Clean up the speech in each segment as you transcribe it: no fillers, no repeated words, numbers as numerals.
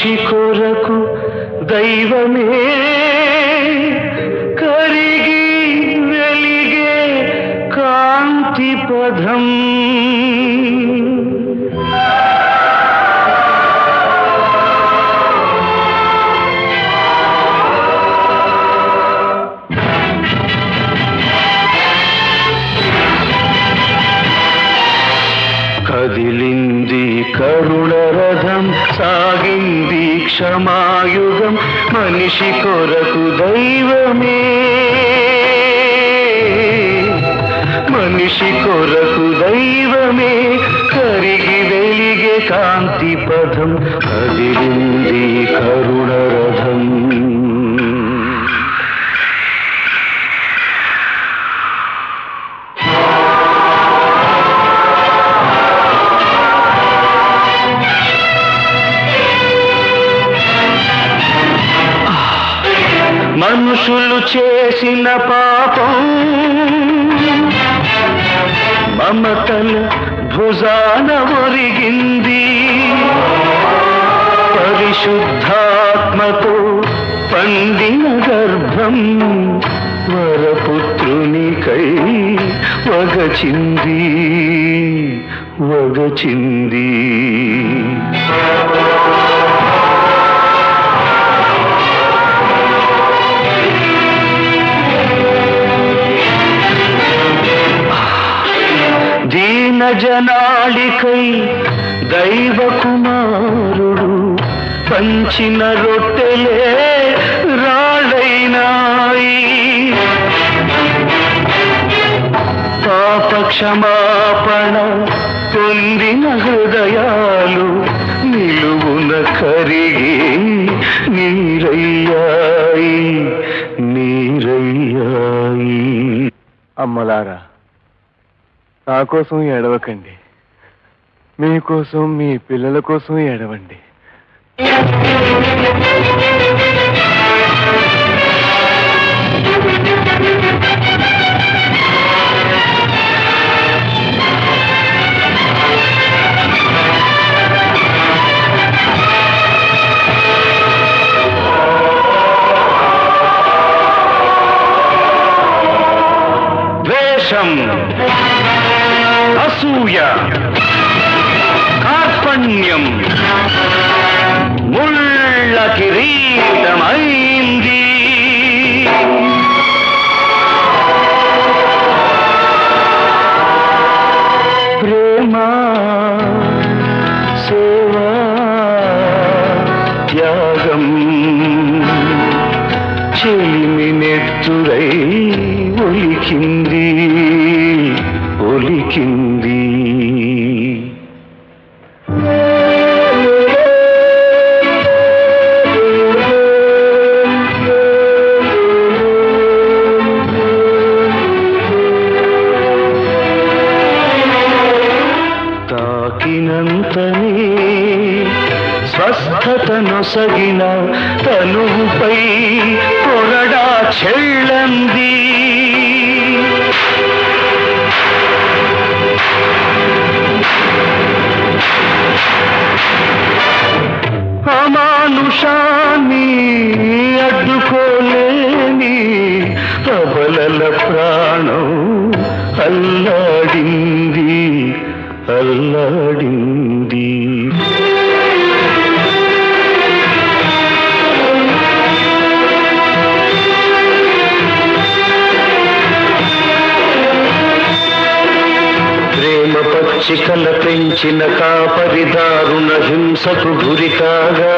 మనిషి కొరకు దైవమే కరిగి వెలిగే కాంతి పదం. కదిలింది కరుణ రథం, సాగింది క్షమాయుగం, మనిషి కొరకు దైవమే, మనిషి కొరకు దైవమే కరిగి వెలిగే కాంతి పదం. కదిలింది కరుణ రథం. మనుషులు చేసిన పాపం మమతల భుజాన ఒరిగింది, పరిశుద్ధాత్మతో పండిన గర్భం వరపుత్రునికై వగచింది వగచింది. దీన జనాళికై దైవ కుమారుడు పంచిన రొట్టెలే రాళ్ళైనాయి, పాప క్షమాపణ పొందిన హృదయాలు నిలువున కరిగి నీరయ్యాయి నీరయ్యాయి. అమ్మలారా, నా కోసం ఏడవకండి, మీకోసం మీ పిల్లల కోసం ఏడవండి. ద్వేషం, అసూయ, కార్పణ్యం ముళ్ళ కిరీటమైంది. ప్రేమ, సేవా, త్యాగం చెలిమి నెత్తురై ఒలికింది ఒలికింది. తాకినంతనే స్వస్థతనొసగిన తనువుపై కొరడా చెళ్ళంది. అమానుషాన్ని అడ్డుకోలేని ప్రబలల ప్రాణం అల్లాడింది అల్లాడింది. ప్రేమ పచ్చికల పెంచిన కాపరి దారుణ హింసకు గురికాగా,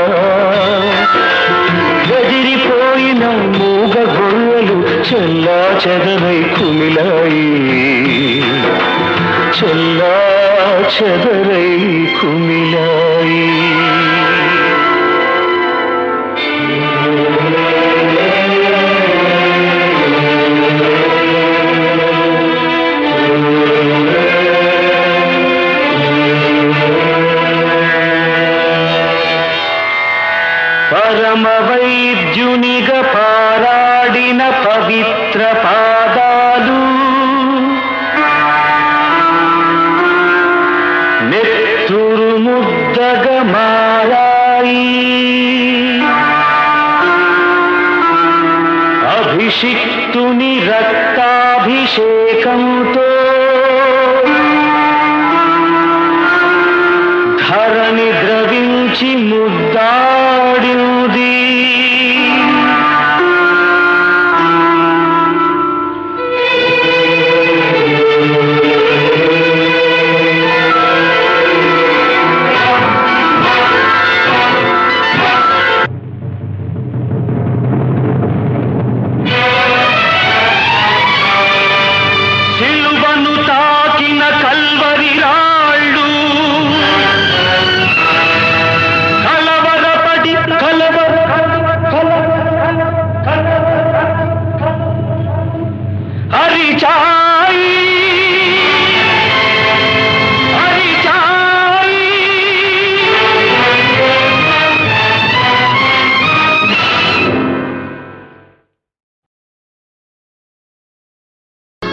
గదిరిపోయిన మూగ గొర్రెలు చెల్లా చెదరై కుమిలాయి చెల్లా చెదరై కుమిలాయి. పరమ వైద్యునిగా పారాడిన పవిత్ర పాదాలు నెత్తి నెత్తురు ముద్దగా మారాయి అభిషిక్తుని రక్తాభిషేకంతో ధరణి ద్రవించి ముద్దాడింది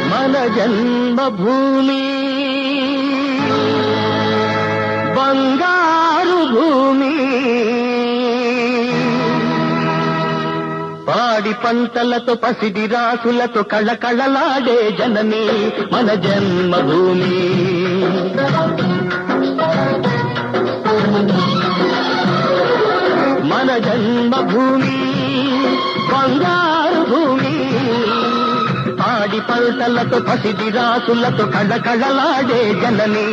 మన జన్మభూమి బంగారు భూమి పాడి పంటలతో పసిడి రాసులతో కళకళలాడే జనని మన జన్మభూమి మన జన్మభూమి బంగారు భూమి పాడి పంటలతో పసిడి రాసులతో కళకళలాడే జనని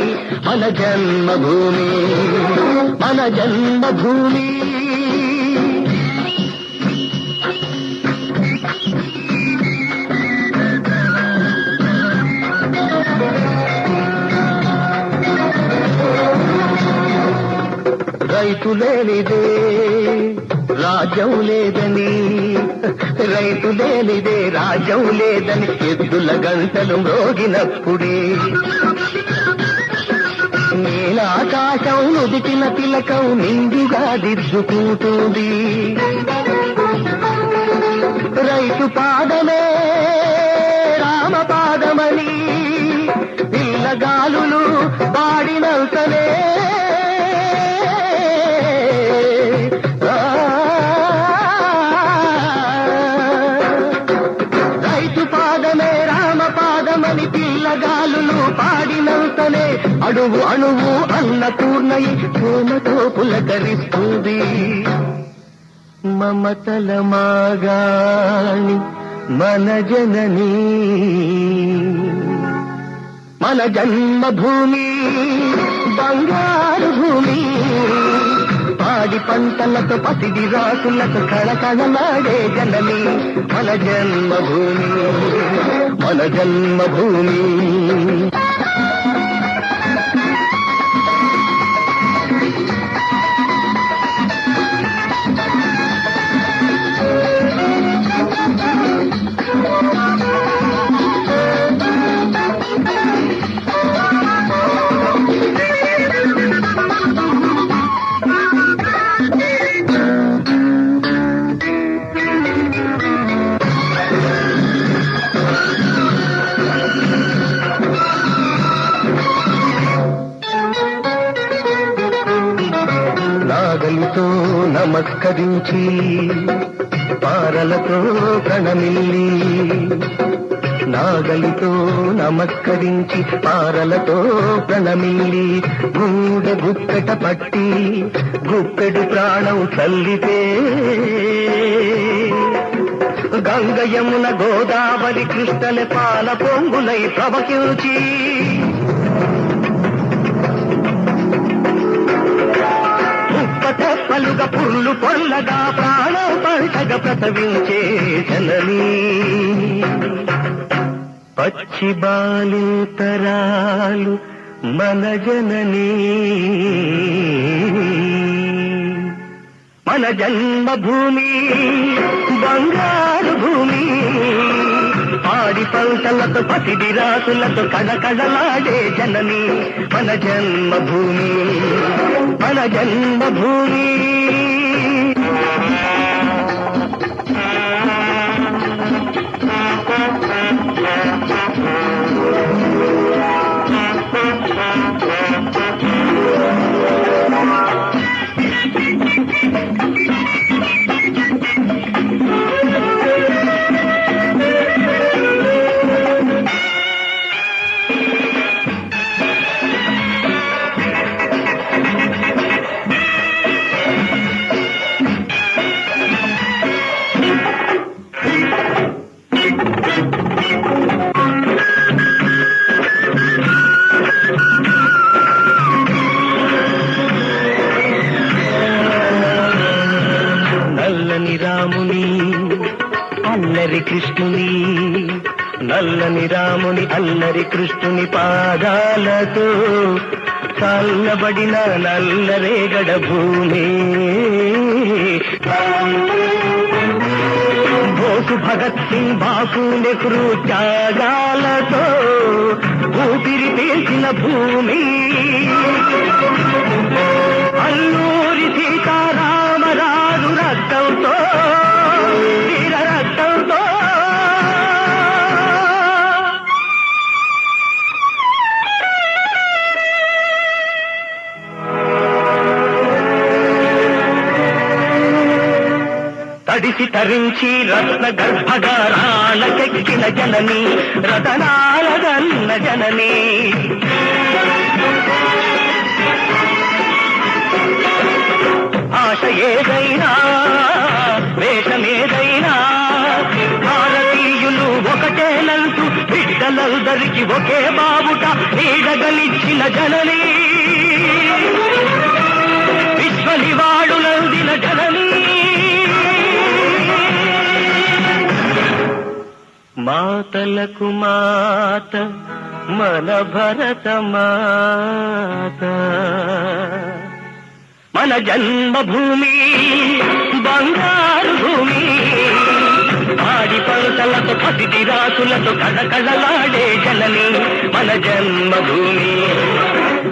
మన జన్మభూమి మన జన్మభూమి రైతు లేనిదే రాజ్యం లేదని రైతు లేనిదే రాజ్యం లేదని ఎద్దుల గంటలు మ్రోగినప్పుడే నీలాకాశం నుదిటిన తిలకం నిండుగా దిద్దుకుంటుంది రైతు పాదమే రామ పాదమని పిల్లగాలులు పాడినంతనే పిల్లగాలులు పాడినంతనే అడుగు అణువు అన్నపూర్ణయి ప్రేమతో పులకరిస్తుంది మమతల మాగాణి మన జనని మన జన్మభూమి బంగారు భూమి పాడి పంటలతో పసిడి రాసులతో కళకళలాడే జనని మన జన్మభూమి మన జన్మభూమి నాగలితో నమస్కరించి పారలతో ప్రణమిల్లి నాగలితో నమస్కరించి పారలతో ప్రణమిల్లి గూడె గుప్పెట పట్టి గుప్పెడు ప్రాణం చల్లితే గంగ యమున గోదావరి కృష్ణల పాల పొంగులై ప్రవహించి తెప్పలుగా పుర్లు పొల్లగా ప్రాణం పంటగా ప్రసవించే జనని పచ్చి బాలింతరాలు మన జనని మన జన్మభూమి బంగారు భూమి పాడి పంటలతో పసిడి రాసులతో కళకళలాడే జనని మన జన్మభూమి మన జన్మభూమి అల్లరి కృష్ణుని, నల్లని రాముని అల్లరి కృష్ణుని పాదాలతో చల్లబడిన నల్లరేగడ భూమి. బోసు భగత్ సింగ్ బాపు నెహ్రూ త్యాగాలతో ఊపిరి పీల్చిన భూమి. అల్లూరి సీతారామరాజు రక్తంతో, వీర రక్తంతో తడిసి తరించి రత్న గర్భగారాలకెక్కిన జనని, రతనాలగన్న జనని. ఆశ ఏదైనా వేషమేదైనా భారతీయులు ఒకటేనంటూ బిడ్డలందరికీ ఒకే బావుట నీడగలిచ్చిన జనని, విశ్వనివాళులందిన జనని. మాతలకు మాత మన భరత మాత, మన జన్మభూమి బంగారు భూమి. ఆడి పంటలతో పసిడి రాసులతో కళకళలాడే జనని మన జన్మభూమి,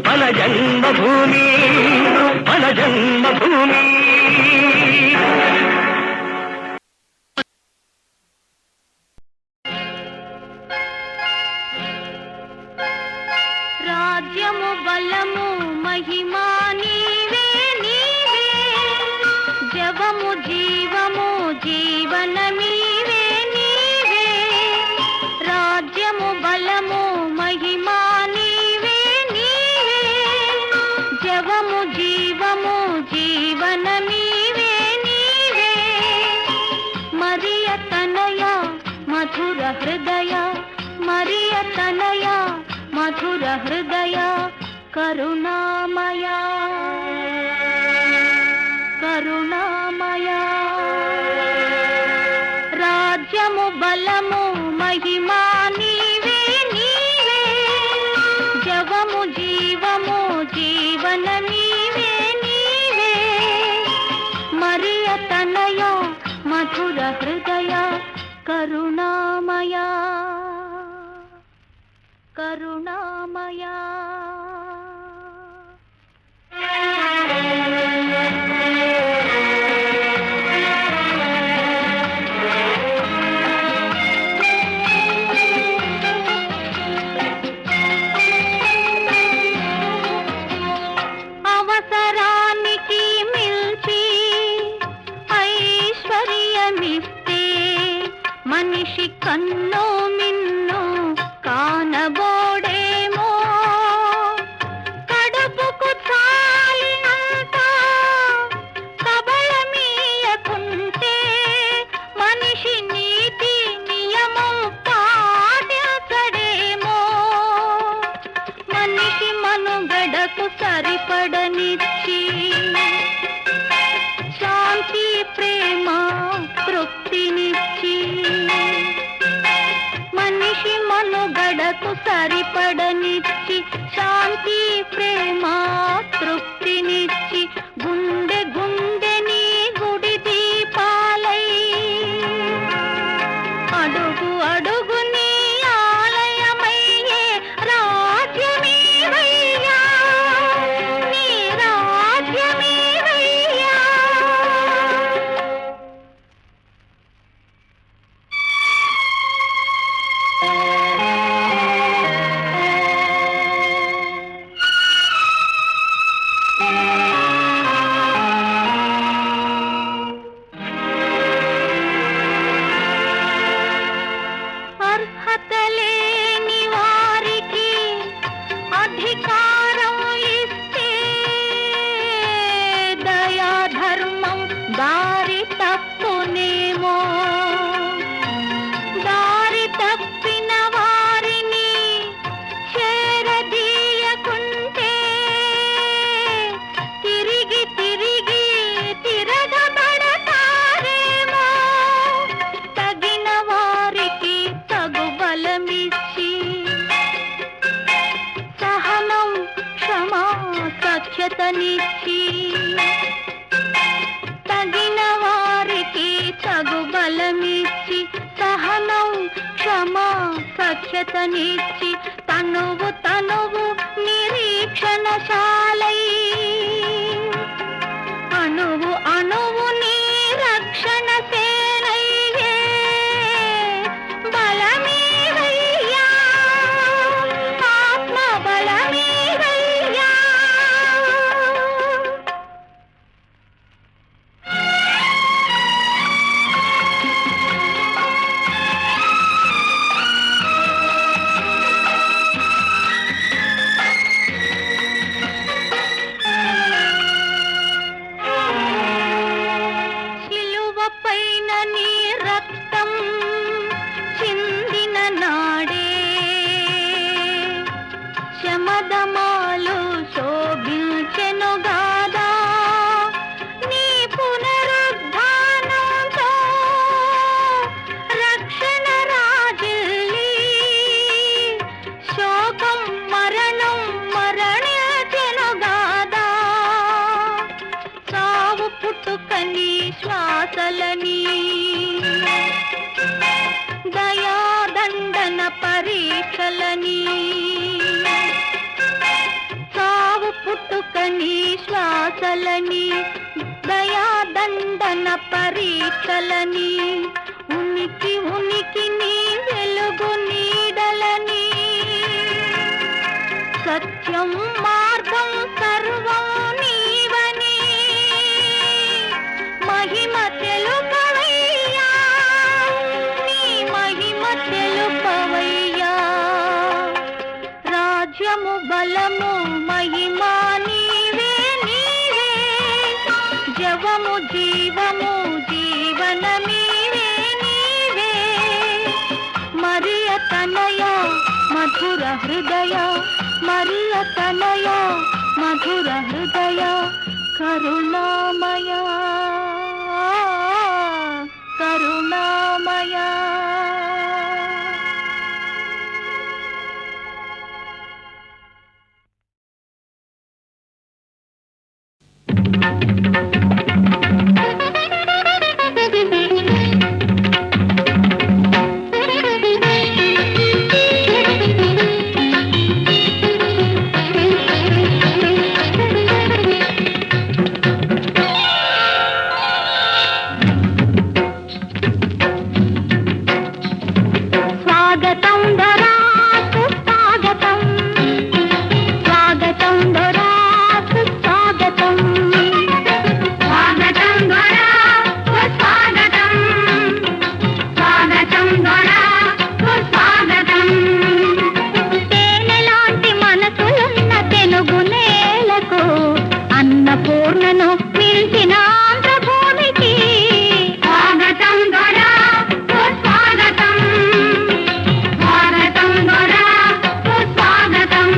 మన జన్మభూమి, మన జన్మభూమి. రాజ్యము బలము మహిమా నీవే నీవే, జవము జీవము జీవనమీవే నీవే. రాజ్యము బలము మహిమా నీవే నీవే, జవము జీవము జీవనమీవే నీవే. మరియ తనయ మధుర హృదయ, మరియ తనయ మధుర హృదయ, కరుణామయ కరుణామయ. రాజ్యము బలము మహిమా నీవే నీవే, జవము జీవము జీవనమీవే నీవే. మరియ తనయ మధుర హృదయ, కరుణామయ కరుణామయ. అవసరానికి మిల్చి ఐశ్వర్యమిస్తే మనిషి కన్ను మిన్ను కానబోడేమో. సఖ్యతనిచ్చి తగిన వారికి తగు బలమిచ్చి సహనం క్షమా సఖ్యతనిచ్చి తనువు తనువు నిరీక్షణశాలై అణువు అణువు నీ రక్షణ సేనయ్యే బలమీవయ్యా ఆత్మ బలమీవయ్యా శిలువపైన నీ రక్తం చిందిన నాడే శమదమాలు శోభించెనుగాదా నీ పునరుద్ధానంతో రక్షణ రాజిల్లి శోకం మరణం మరణించెనుగాదా సావు పుట్టుకని శ్వాసలని దయాదండన పరీక్షలని సావు పుట్టుకని శ్వాసలని దయాదండన పరీక్షలని ఉనికి ఉనికి నీ వెలుగు నీడలని సత్యం మార్గం సర్వం నీవని మహిమ తెలుపవయ్యా నీ మహిమ తెలుపవయ్యా రాజ్యము బలము మహిమా నీవే నీవే జవము జీవము జీవనమీవే నీవే మరియ తనయ మధుర హృదయ మరియ తనయ మధుర హృదయ కరుణామయ కరుణామయ స్వాగతం దొరా సుస్వాగతం స్వాగతం దొరా సుస్వాగతం స్వాగతం దొరా సుస్వాగతం స్వాగతం దొరా సుస్వాగతం తేనెలాంటి మనసులున్న తెలుగు నేలకు అన్నపూర్ణను పిలిచిన ఆంధ్రభూమికి స్వాగతం దొరా సుస్వాగతం స్వాగతం దొరా సుస్వాగతం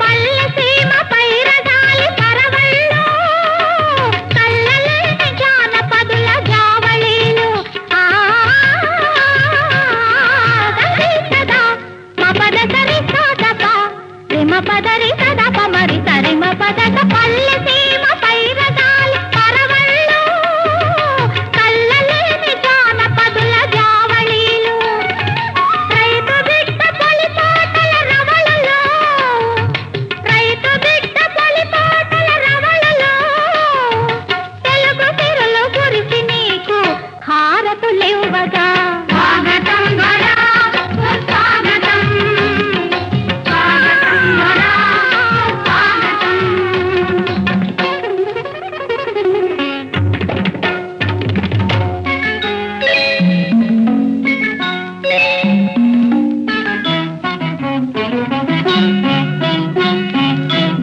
పల్లె సీమ పైరగాలి పరవళ్ళు కళ్ళలేని జానపదుల జావళీలు సదా మపద సరి సదప రిమ పదరి సదప మరి సరిమ పదక పల్లె సీమ పైరగాలి పరవళ్ళు కళ్ళలేని జానపదుల జావళీలు రైతు బిడ్డ పొలిపాటల రవళలో రైతు బిడ్డ పొలిపాటల రవళలో తెలుగు సిరులు కురిసి నీకు హారతులివ్వగా స్వాగతం దొరా సుస్వాగతం స్వాగతం దొరా స్వాగతం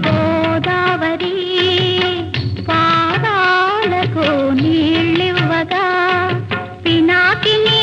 గోదావరి పాదాలకు నీళ్ళివ్వగా పినాకిని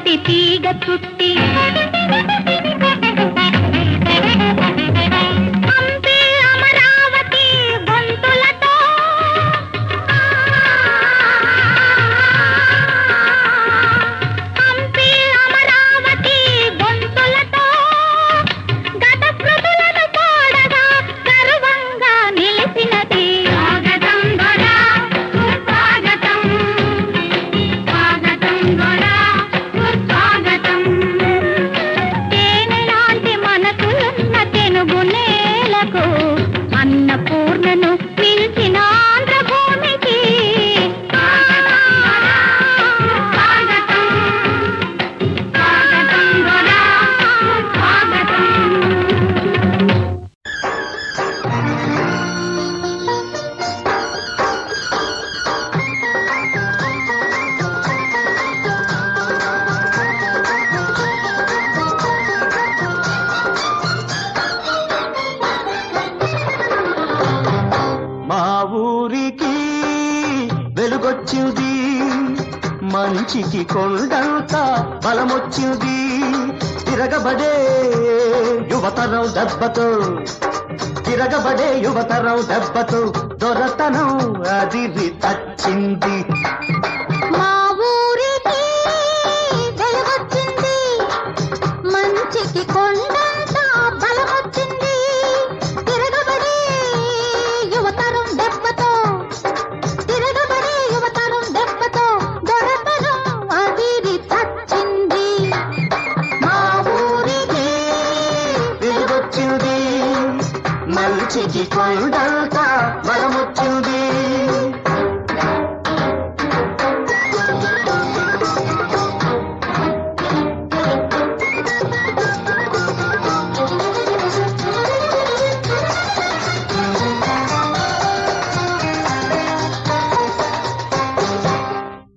పసిటి తీగ చుట్టి హంపి అమరావతి గొంతులతో హంపి అమరావతి గొంతులతో గత స్మృతులను పాడగా గర్వంగా నిలిచినది స్వాగతం గొడా సుస్వాగతం స్వాగతం గొడా సుస్వాగతం తేనెలాంటి మనసులున్న తెనుగు నేలకు అన్నపూర్ణను పిలిచిన ఆంధ్రభూమికి స్వాగతం స్వాగతం గొడా సుస్వాగతం మా ఊరికి వెలుగొచ్చింది, మంచికి కొండంత బలమొచ్చింది. తిరగబడే యువతరం దెబ్బతో, తిరగబడే యువతరం దెబ్బతో దొరతనం అదిరి తచ్చింది. మా ఊరికి వెలుగొచ్చింది, మంచికి కొండంత బలమొచ్చింది. తిరగబడే యువతరం దెబ్బతో, తిరగబడే యువతరం దెబ్బతో దొరతనం అదిరి చచ్చింది. మా ఊరికి వెలుగొచ్చింది, మంచికి కొండంత బలమొచ్చింది.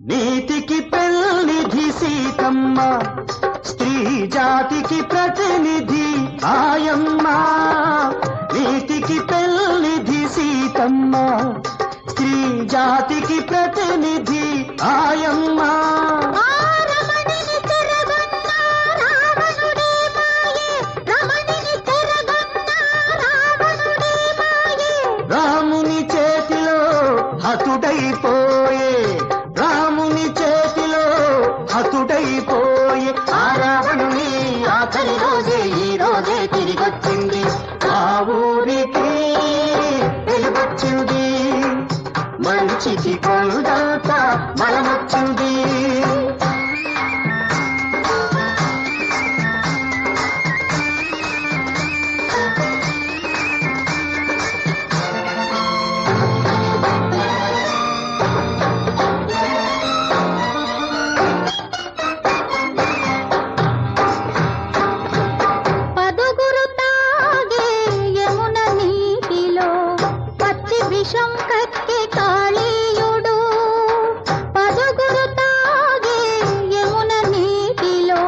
నీతికి పెన్నిధి సీతమ్మ, స్త్రీ జాతికి ప్రతినిధి ఆయమ్మ. నీతికి పెన్నిధి సీతమ్మ, స్త్రీ జాతికి ప్రతినిధి ఆయమ్మ. ఆ రమణిని చెరగొన్న రావణుడే మాయే, రమణిని చెరగొన్న రావణుడే మాయే. రాముని చేతిలో హతుడైపోయే, రాముని చేతిలో హతుడైపోయే. ఆ రావణుని ఆఖరి రోజే ఈ రోజే తిరిగొచ్చింది. ఆ ఊరికి వెలుగొచ్చింది, మంచికి కొండంత బలమొచ్చింది. పదుగురు తాగే యమున నీటిలో పచ్చి విషం కక్కే కాళీయుడు. పదుగురు తాగే యమున నీటిలో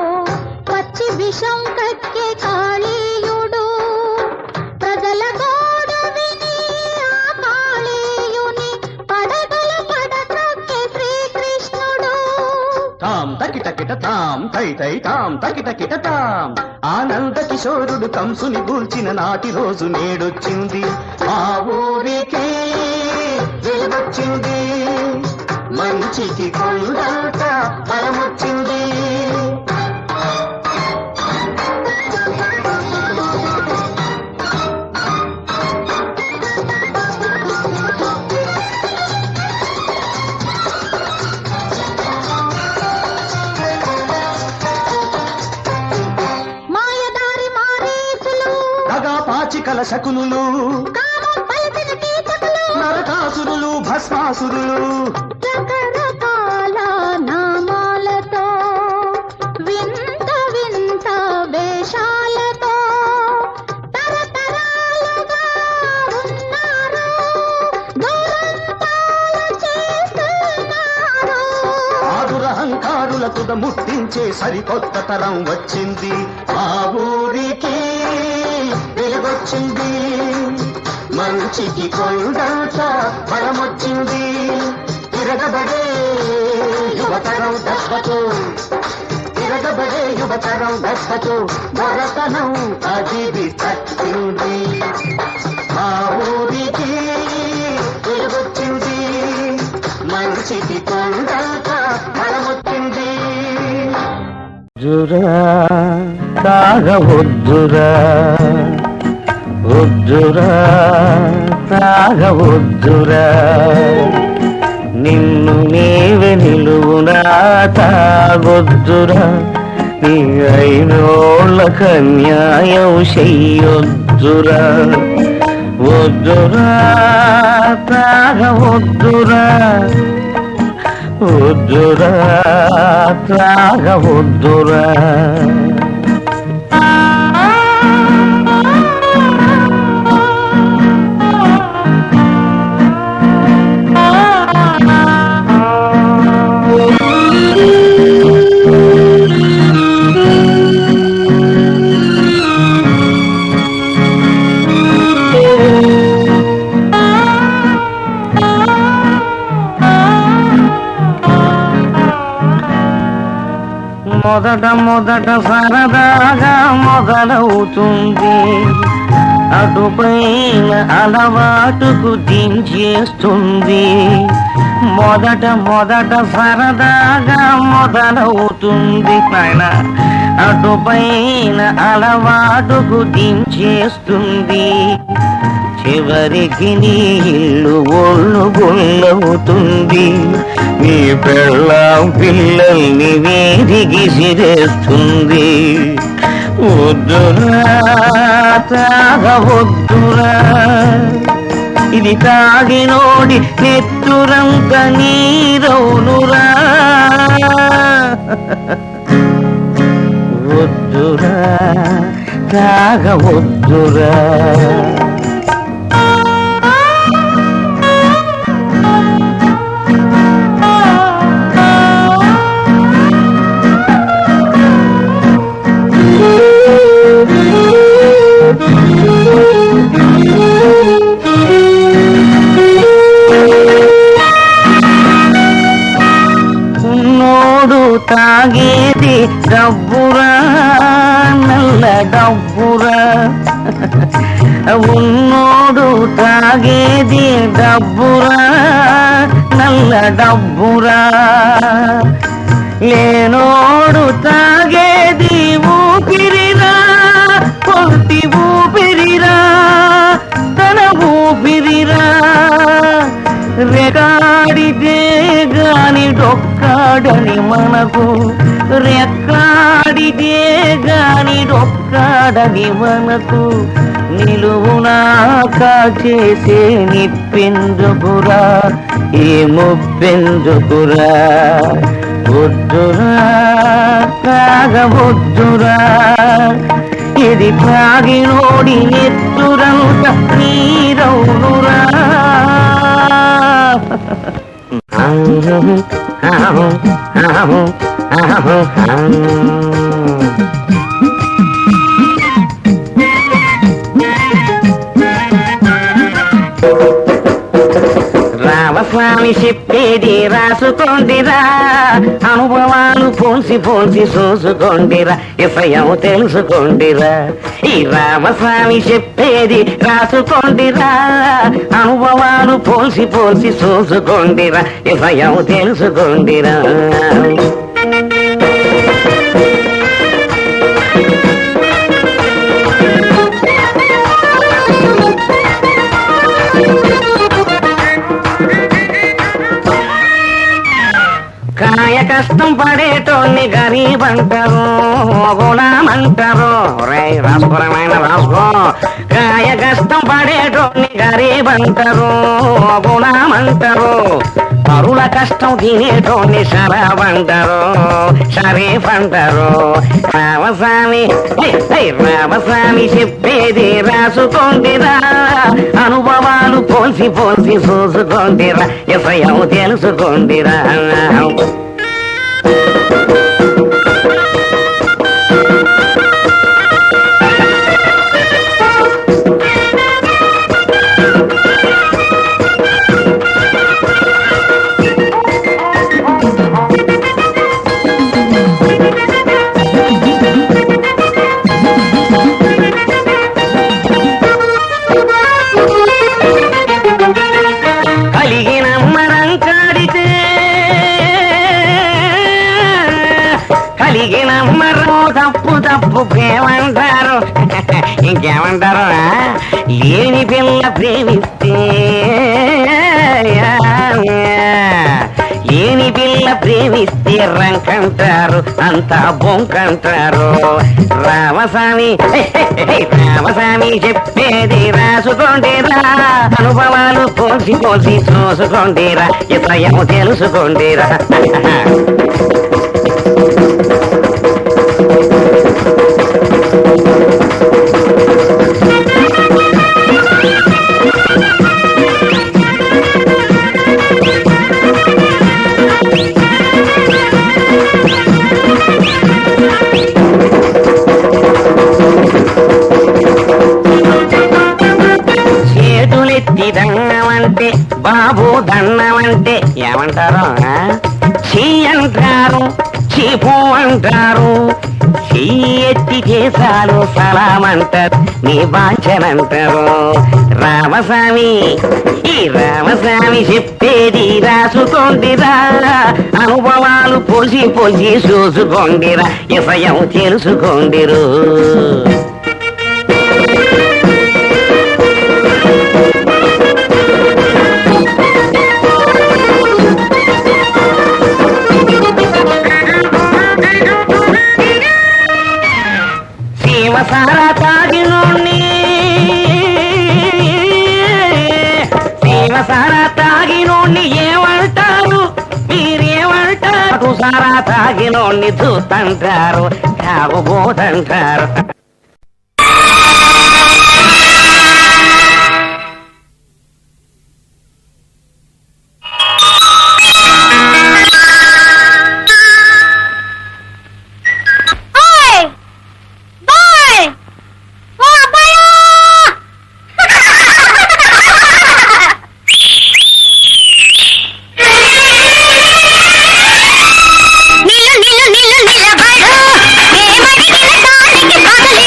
పచ్చి విషం కక్కే కాళీయుడు. ప్రజల గోడ విని ఆ కాళీయుని పడగలు పడత్రొక్కే శ్రీకృష్ణుడు. తాం తకిటకిట తాం తై తై తాం తకిటకిట తాం. ఆనంద కిశోరుడు కంసుని గూల్చిన నాటి రోజు నేడొచ్చింది. ఆ ఊరికి వెలుగొచ్చింది, మంచికి కొండంత బలమొచ్చింది. మాయదారి మారీచులు, దగా పాచికల శకునులు, కామం పలికిన కీచకులు, నరకాసురులు భస్మాసురులు, రకరకాల నామాలతో వింత వింత వేషాలతో తరతరాలుగా ఉన్నారు, దురంతాలు చేస్తున్నారు. ఆదురహంకారుల తుద ముట్టించే సరికొత్త తరం వచ్చింది. ఆ ఊరికి వెలుగొచ్చింది, మంచికి కొండంత బలమొచ్చింది. తిరగబడే యువతరం దెబ్బతో, అవసరం దెబ్బతో మొరతనం అది తట్టింది మా ఊరికి వెలుగొచ్చింది మంచికి కొండంత బలమొచ్చింది జురా తాగవద్దురా వద్దురా తాగవద్దురా నిన్ను నీవే నిలువునా తాగొద్దురా నీ అయినోళ్ళక న్యాయం చెయ్యొద్దురా వద్దురా తాగవద్దురా వద్దురా తాగవద్దురా మొదట సరదాగా మొదలవుతుంది అటుపైన అలవాటుకు దించేస్తుంది మొదట సరదాగా మొదలవుతుంది నాయన అటుపైన అలవాటుకు దించేస్తుంది చివరికి నీ ఇల్లు ఒళ్ళు గుల్లవుతుంది నీ పెళ్ళాం పిల్లల్ని వీధికి సిరేస్తుంది వద్దురా తాగవద్దురా ఇది తాగినోడి నెత్తురంత నీరవునురా వద్దురా తాగవద్దురా తాగేది డబ్బురా నల్ల డబ్బురా ఉన్నోడు తాగేది డబ్బురా నల్ల డబ్బురా లేనోడు తాగేది ఊపిరిరా పొట్టి ఊపిరిరా తన ఊపిరిరా రెకాడితే గాని డొక్కాడని మనకు రెక్కాడితే గాని డొక్కాడని మనకు నిలువునా కాచేసే నిప్పెందుకురా ఈ ముప్పెందుకురా వద్దురా తాగవద్దురా ఇది తాగినోడి నెత్తురంత నీరవునురా రామస్వామి చెప్పేది రాసుకోండిరా అనుభవాలు పోల్చి చూసుకోండిరా ఎసయం తెలుసుకోండిరా ఈ రామస్వామి చెప్పేది రాసుకోండిరా అనుభవాలు పోల్చి చూసుకోండిరా ఎసయం తెలుసుకోండిరా కాయ కష్టం పడేటోన్ని గరీబ్ అంటారు గులామంటారు రాసుకోరమైన రాసుకో కాయ కష్టం పడేటోన్ని గరీబ్ అంటారు గులామంటారు పరుల కష్టం తినేటోన్ని షరాబ్ అంటారు షరీఫ్ అంటారు రామస్వామి చెప్పేది రాసుకోండిరా అనుభవాలు పోల్చి చూసుకోండిరా ఎసయం తెలుసుకోండిరా నమ్మరు తప్పు తప్పుకేమంటారు ఇంకేమంటారు లేని పిల్ల ప్రేమిస్తే లేని పిల్ల ప్రేమిస్తే రంకంటారు అంతా బొంకంటారు రామస్వామి రామస్వామి చెప్పేది రాసుకోండిరా అనుభవాలు పోల్చి పోల్చి చూసుకోండిరా ఇతయము తెలుసుకోండిరా చేతులెత్తి దండమంటే బాబు దండమంటే ఏమంటారు చీ అంటారు చీపు అంటారు చెయ్యి ఎత్తి చేసాలు సలామంటారు నీ బాంచనంటారు రామస్వామి ఈ రామస్వామి చెప్పేది రాసుకోండిరా అనుభవాలు పోసి పోసి చూసుకోండిరా ఇసయం తెలుసుకోండిరు సారా తాగినోణ్ణి సారా తాగినోణ్ణి ఏమంటారు మీరేమంటారు సారా తాగినోణ్ణి చూతంటారు తాగుబోతంటారు నిలబడు, ఏ మడిగిన తానికి పగలి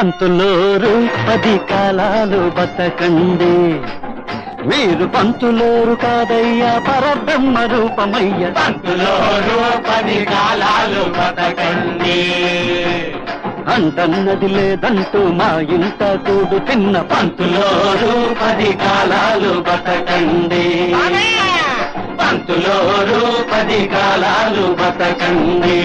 పంతులోరు 10 కాలాలు బతకండి. మీరు పంతులోరు కాదయ్యా పరబ్రహ్మ రూపమయ్య. పంతులోరు 10 కాలాలు బతకండి. అంటన్నది లేదంటూ మా ఇంట కూడు తిన్న పంతులోరు 10 కాలాలు బతకండి. పంతులోరు 10 కాలాలు బతకండి.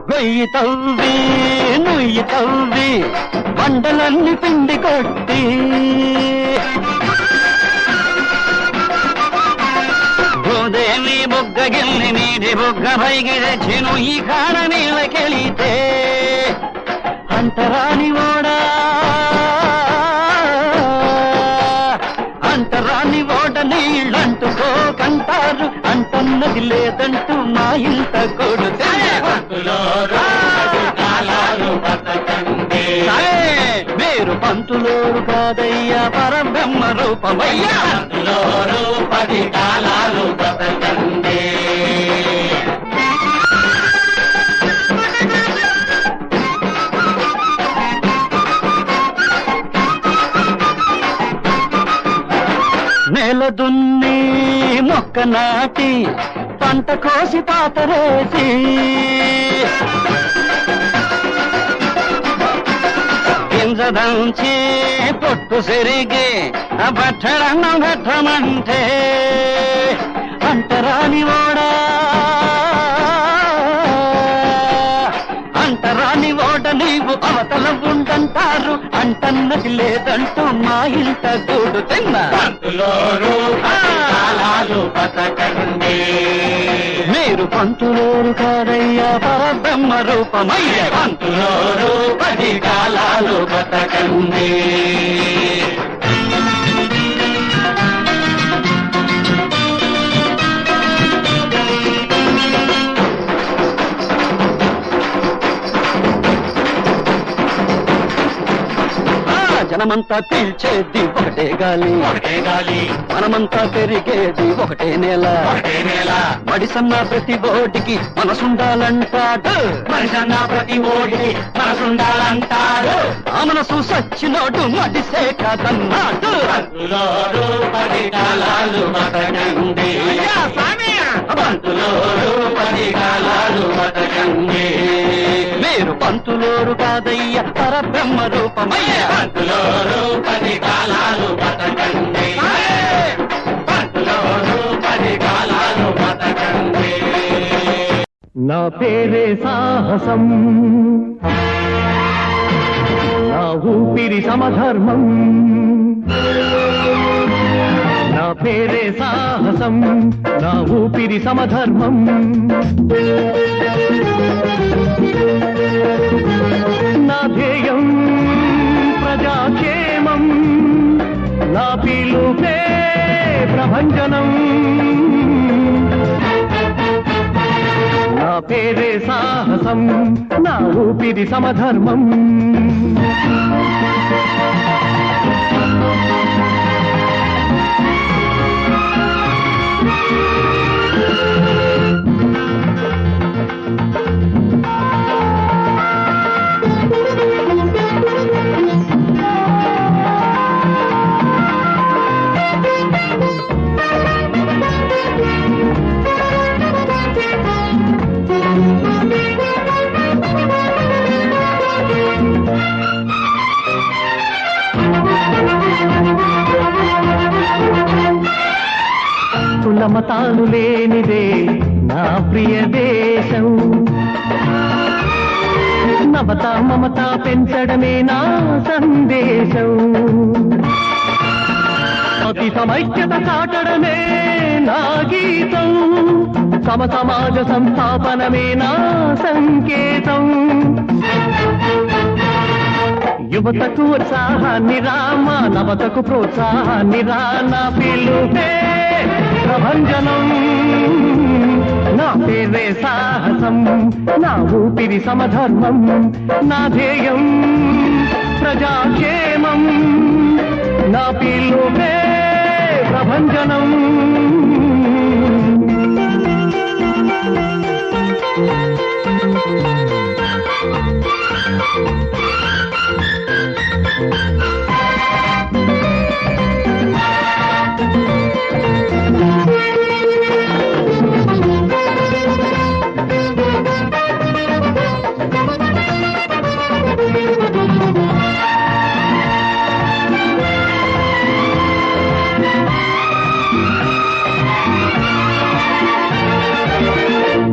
గొయ్యి తవ్వి నుయ్యి తవ్వి బండలన్నీ పిండి కొట్టి భూదేవి బుగ్గ గిల్లి నీటి బుగ్గ పైకి తెచ్చిను ఈ కాడ నీళ్ళకెళితే అంటరాని ఓడా అంటరాని ఓడ నీళ్ళంటుకోకంటారు. అంటన్నది లేదంటూ మా ఇంట కొడుతే మీరు పంతులోరు కాదయ్యా పరబ్రహ్మ రూపమయ్యా. 10 కాలాలు బతకండి. నేల దున్ని మొక్క నాటి పంట కోసి పాతరేసి గింజదంచి పొట్టు సెరిగి పట్టడన్నం పెట్టమంటే అంటరాని ఓడా అంటరాని ఓడ నీవు అవతల ఉండంటారు. అంటన్నది లేదంటూ మా ఇంట కూడు తిన్నా పంతులోరు 10 కాలాలు బతకండి. మీరు పంతులోరు కాదయ్యా పరబ్రహ్మ రూపమయ్య. పంతులోరు 10 కాలాలు బతకండి. జనమంతా పీల్చేది ఒకటే గాలి, ఒకటే గాలి, మనమంతా పెరిగేది ఒకటే నేల. ఒకటే నేల, మడిసన్న ప్రతి ఓటికి మనసుండాలంటాడు. మనిషన్న ప్రతి ఓడికి మనసుండాలంటాడు. ఆ మనసు సచ్చినోడు మడిసే కాదన్నాడు. పంతులోరు 10 కాలాలు బతకండి. పంతులోరు 10 కాలాలు బతకండి. మీరు పంతులోరు కాదయ్య పరబ్రహ్మ రూపమయ్య. పంతులోరు 10 కాలాలు బతకండి. పంతులోరు 10 కాలాలు బతకండి. నా పేరే సాహసం, నా ఊపిరి సమధర్మం. నా పేరే సాహసం, నా ఊపిరి సమధర్మం. నా ధ్యేయం ప్రజాక్షేమం, నా పిలుపే ప్రభంజనం. నా పేరే సాహసం, నా ఊపిరి సమధర్మం. కులమతాలు లేనిదే నా ప్రియ దేశం. నవత మమత పెంచడమే నా సందేశం. అతి సమైక్యత చాటడమే నా గీతం. సమ సమాజ సంస్థాపనమే నా సంకేతం. యువతకు ఉత్సాహాన్ని రా మానవతకు ప్రోత్సాహాన్ని రా నా పిలుపే ప్రభంజనం నా పేరే సాహసం నా ఊపిరి సమధర్మం నా ధ్యేయం ప్రజాక్షేమం నా పిలుపే ప్రభంజనం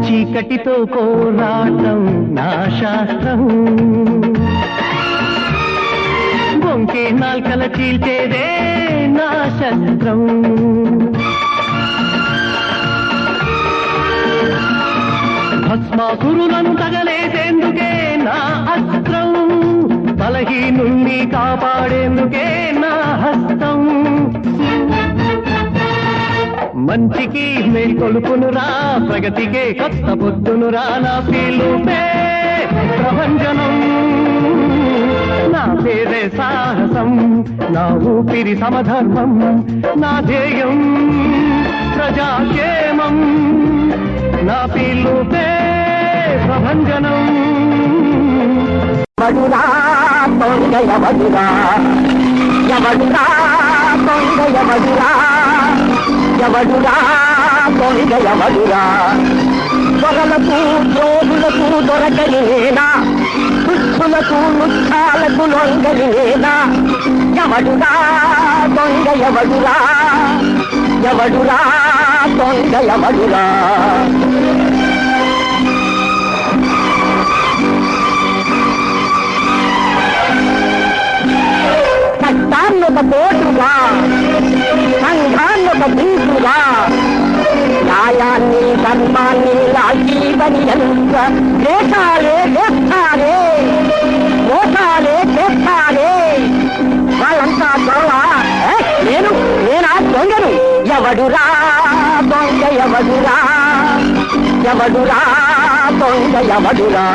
చీకటితో పోరాటం నా శాస్త్రం బొంకే నాల్కల చీల్చేదే నా శస్త్రం భస్మాసురులను తగలేసేందుకే నా అస్త్రం బలహీనుణ్ణి కాపాడేందుకే నా హస్తం మంచికి మేల్కొలుపునురా ప్రగతికే కొత్త పొద్దునురా నా పిలుపే ప్రభంజనం నా పేరే సాహసం నా ఊపిరి సమధర్మం నా ధ్యేయం ప్రజాక్షేమం నా పిలుపే ప్రభంజనం మధురా తొంగయ మధురా యమధురా తొంగయ మధురా యమధురా తొంగయ మధురా పొగలకు ద్రోహులకు దొరకని నేనా తుచ్చులకు ముచ్చాలకు లొంగని నేనా యమధురా తొంగయ మధురా యమధురా తొంగయ మధురా చట్టాన్నొక పోటుగా సంఘాన్నొక బీటుగా న్యాయాన్ని ధర్మాన్ని లాగీవని ఎంత దేశాలే చేస్తారే మోసాలే చేస్తారే వాళ్ళంతా దొరలా నేనా దొంగను ఎవడురా దొంగ ఎవడురా ఎవడురా దొంగ ఎవడురా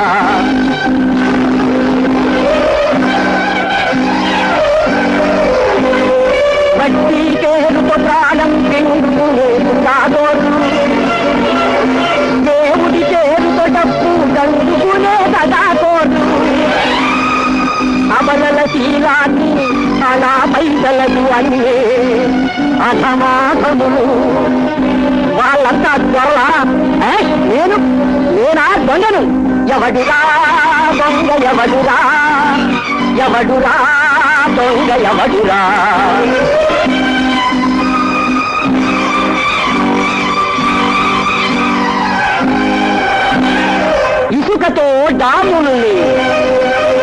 వడ్డీ కేరుతో ప్రాణం పిండుకునేది కాదోరు దేవుడి చేరుతో డప్పు దండుకునే కదాతోరు అబలల శీలాన్ని అలా పైసలకు అన్నే అసమాసములు వాళ్ళంతా త్వరలా నేనా దొంగను ఎవడురా దొంగ ఎవడురా ఎవడురా దొంగ ఎవడురా ఇసుకతో డాముల్ని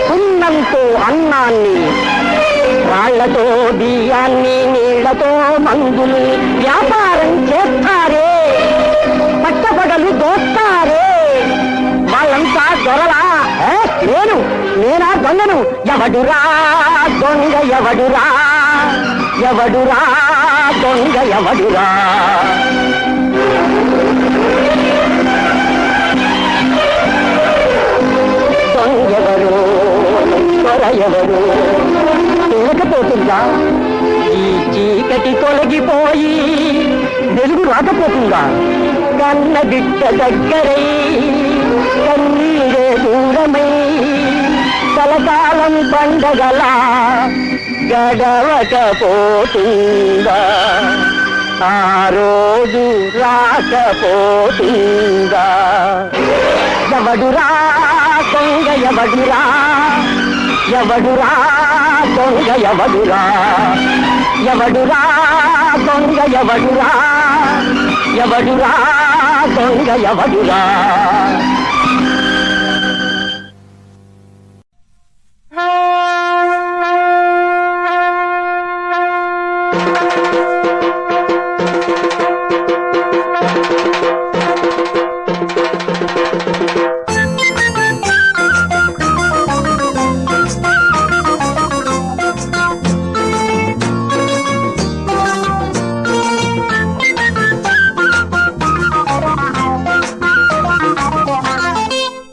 సున్నంతో అన్నాన్ని రాళ్లతో బియ్యాన్ని నీళ్లతో మందుల్ని వ్యాపారం చేస్తారే పట్టపగలు దోస్తారే వాళ్ళంతా దొరలా నేనా దొంగను ఎవడురా దొంగ ఎవడురా ఎవడురా దొంగ ఎవడురా దొంగెవరు దొర ఎవరు తేలకపోతుందా ఈ చీకటి తొలగిపోయి వెలుగు రాకపోతుందా కన్న బిడ్డ దగ్గరై కన్నీరే దూరమై కలకాలం పండగలా గడవకపోతుందా ఆ రోజు రాకపోతుందా ఎవడురా దొంగ ఎవడురా ఎవడురా దొంగ ఎవడురా ఎవడురా దొంగ ఎవడురా ఎవడురా దొంగ ఎవడురా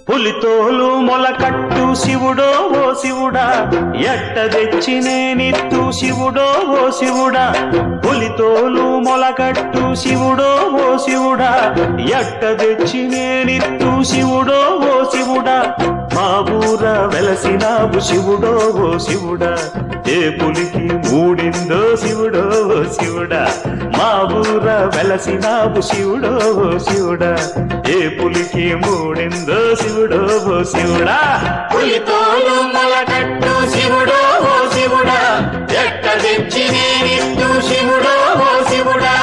పులితోలు మొలకట్టు శివుడో ఓ శివుడా, ఎట్ట తెచ్చి నేనిత్తు శివుడో ఓ శివుడా. పులితోలు మొలకట్టు శివుడో ఓ శివుడా, ఎట్ట తెచ్చి నేనిత్తు శివుడో ఓ శివుడా. మా ఊర వెలసినావు శివుడో ఓ శివుడా, ఏ పులికి మూడిందో శివుడో ఓ శివుడా. మా ఊర వెలసినావు శివుడో ఓ శివుడా, ఏ పులికి మూడిందో శివుడో ఓ శివుడా. పులితోలు మొలకట్టు శివుడో ఓ శివుడా, ఎట్ట తెచ్చి నేనిత్తు శివుడో ఓ శివుడా.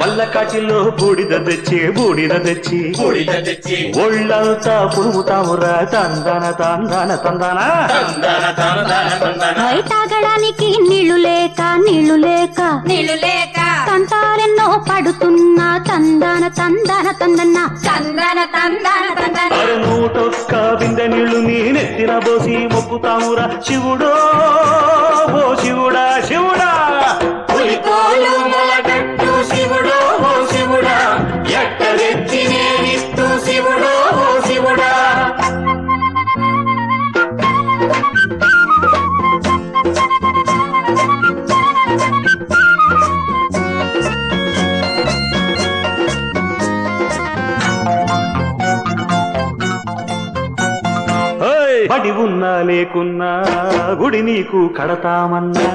బల్లకాటిలో బూడిద తెచ్చి ఒళ్ళంతా పులుముతామురా తందన తందన తందన. తాగడానికి నీళ్లు లేక తంటారెన్నో పడుతున్నా తందన తందన తందన తందన తందన తందన. అరే నూటొక్క బిందె నీళ్లు నీ నెత్తిన పోసి మొక్కుతామురా శివుడో ఓ శివుడా శివుడా. పులితోలు మొలకట్టు శివుడో ఓ శివుడా, ఎట్ట తెచ్చి నేనిత్తు శివుడో ఓ శివుడా. పడి ఉన్నా లేకున్నా గుడి నీకు కడతామన్నా,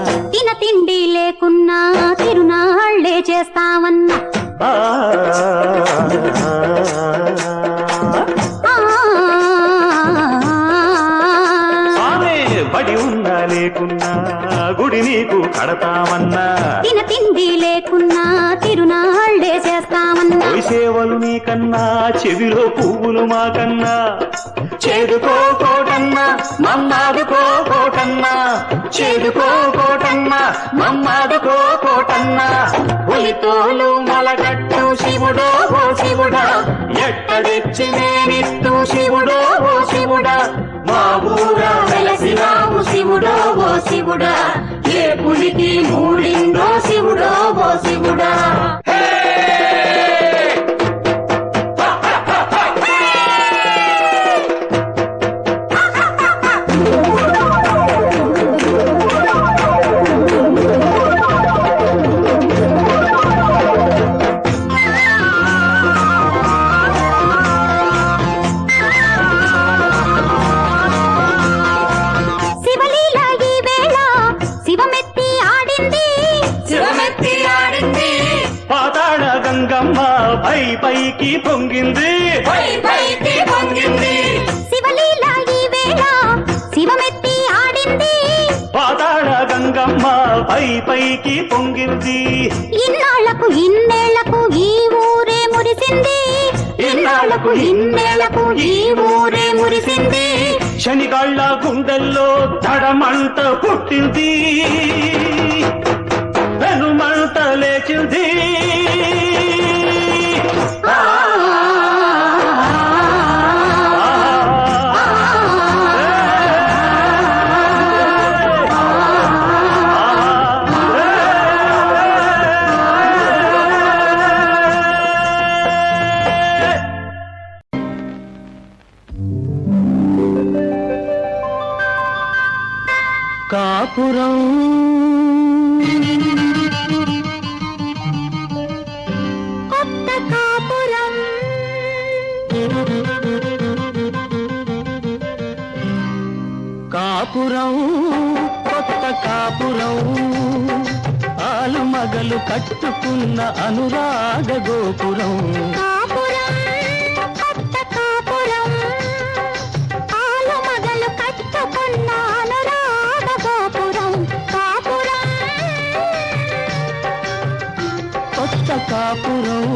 తిండి లేకున్నా తిరునాళ్లే చేస్తామన్నా. పడి ఉన్నా లేకున్నా గుడి నీకు కడతామన్నా, తిండి లేకున్నా తిరునాళ్లే చేస్తామన్నా. సేవలు నీకన్నా చెవిలో పువ్వులు మాకన్నా, చేదుకోకోటన్నా మమ్మాదుకోకోటన్నా, చేదుకోకోటన్నా మమ్మాదుకోకోటన్నా. పులితోలు మొలకట్టు శివుడో ఓ శివుడా, ఎట్ట తెచ్చి నేనిత్తు శివుడో ఓ శివుడా. మా ఊర వెలసినావు శివుడో ఓ శివుడా, ఏ పులికి మూడిందో శివుడో ఓ శివుడా. గంగమ్మ పైకి పొంగింది శివలీల ఈ వేళ శివమెత్తి ఆడింది. పాతాళ గంగమ్మ పైకి పొంగింది. ఇన్నాళ్లకు ఇన్నేళ్లకు ఈ ఊరే మురిసింది, ఇన్నాళ్లకు ఇన్నేళ్లకు ఈ ఊరే మురిసింది. శనిగాళ్ళ గుండెల్లో దడమంట పుట్టింది, వెనుమంట లేచింది. కాపురం కొత్త కాపురం కాపురం కొత్త కాపురం ఆలుమగలు కట్టుకున్న అనురాగ గోపురం. కాపురం కొత్త కాపురం ఆలుమగలు కట్టుకున్న అనురాగ గోపురం. కాపురం కొత్త కాపురం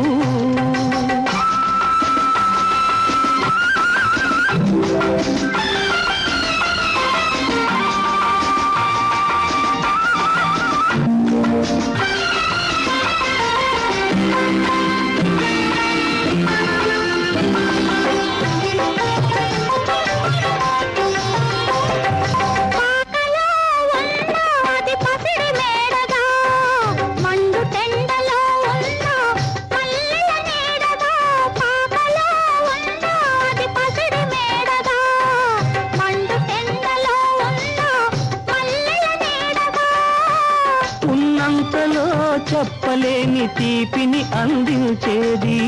అందించేది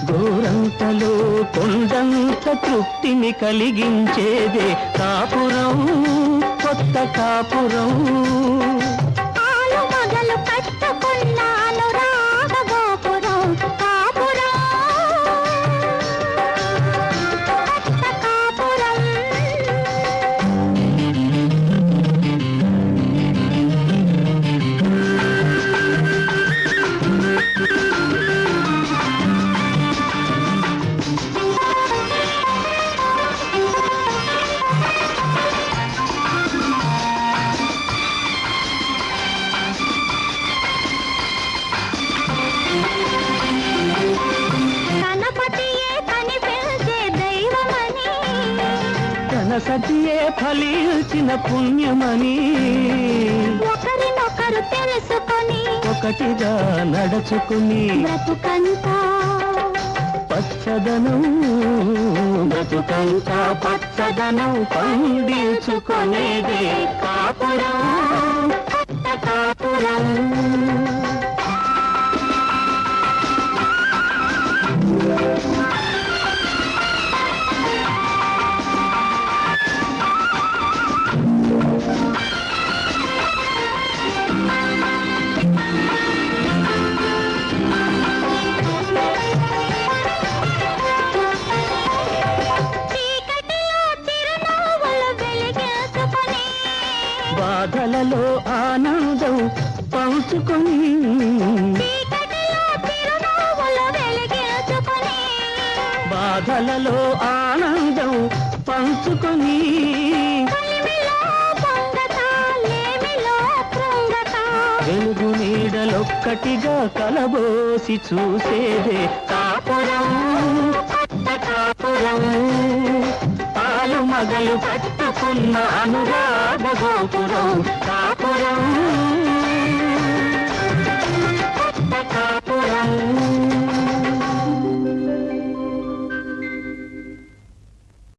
గోరంతలో కొండంత తృప్తిని కలిగించేదే కాపురం కొత్త కాపురం ఆలు మొదలు కట్టుకున్న అనురాగ గోపురం కాపురం కొత్త కాపురం గణపతియే కనిపించే దైవమని తన సతియే ఫలించిన పుణ్యమని ఒకరినొకరు తెలుసుకొని ఒకటిగా నడుచుకుని బ్రతుకంతా పచ్చదనం బ్రతుకంతా పచ్చదనం పండించుకునేదే కాపురం కొత్త కాపురం చీకటిలో చిరునవ్వులు వెలిగించుకొని బాధలలో ఆనందం పంచుకొని చీకటిలో చిరునవ్వులు వెలిగించుకొని బాధలలో ఆనందం పంచుకొని కలిమిలో పొంగత లేమిలో కృంగత వెలుగు నీడలొక్కటిగా కలబోసి చూసేదే కాపురం కొత్త కాపురం పాలు మగలు పట్టుకున్న అనురాగ గోపురం